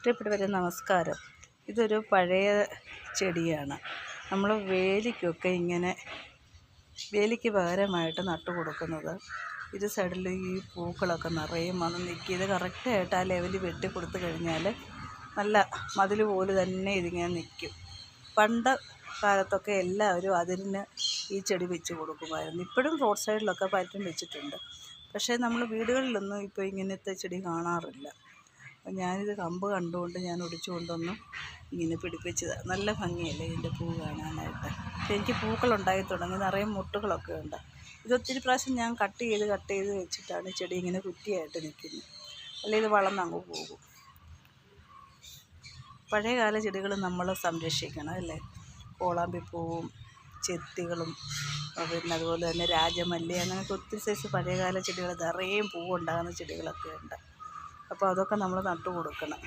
പ്രിയപ്പെട്ടവരെ നമസ്കാരം. ഇതൊരു പഴയ ചെടിയാണ്. നമ്മൾ വേലിക്കൊക്കെ ഇങ്ങനെ വേലിക്ക് പകരമായിട്ട് നട്ടു കൊടുക്കുന്നത്. ഇരു സൈഡിൽ ഈ പൂക്കളൊക്കെ നിറയെ വന്ന് നിൽക്കുക. ഇത് കറക്റ്റായിട്ട് ആ ലെവലിൽ വെട്ടി കൊടുത്തു കഴിഞ്ഞാൽ നല്ല മതിൽ പോലെ തന്നെ ഇതിങ്ങനെ നിൽക്കും. പണ്ട് കാലത്തൊക്കെ എല്ലാവരും അതിന് ഈ ചെടി വെച്ച് കൊടുക്കുമായിരുന്നു. ഇപ്പോഴും റോഡ് സൈഡിലൊക്കെ പലരും വെച്ചിട്ടുണ്ട്. പക്ഷേ നമ്മൾ വീടുകളിലൊന്നും ഇപ്പോൾ ഇങ്ങനത്തെ ചെടി കാണാറില്ല. ഞാനിത് കമ്പ് കണ്ടുകൊണ്ട് ഞാൻ ഒടിച്ചു കൊണ്ടൊന്ന് ഇങ്ങനെ പിടിപ്പിച്ചതാണ്. നല്ല ഭംഗിയല്ലേ ഇതിൻ്റെ പൂ കാണാനായിട്ട്. പക്ഷേ എനിക്ക് പൂക്കളുണ്ടായി തുടങ്ങി, നിറയെ മുട്ടുകളൊക്കെ ഉണ്ട്. ഇതൊത്തിരി പ്രാവശ്യം ഞാൻ കട്ട് ചെയ്ത് വെച്ചിട്ടാണ് ചെടി ഇങ്ങനെ കുറ്റിയായിട്ട് നിൽക്കുന്നത്. അല്ലെങ്കിൽ ഇത് വളർന്നങ്ങ് പോകും. പഴയകാല ചെടികൾ നമ്മൾ സംരക്ഷിക്കണം അല്ലേ. കോളാമ്പിപ്പൂവും ചെത്തികളും പിന്നെ അതുപോലെ തന്നെ രാജമല്ലി, അങ്ങനെയൊക്കെ ഒത്തിരി സൈസ് പഴയകാല ചെടികൾ നിറയെ പൂവുണ്ടാകുന്ന ചെടികളൊക്കെ ഉണ്ട്. അപ്പോൾ അതൊക്കെ നമ്മൾ നട്ടു കൊടുക്കണം.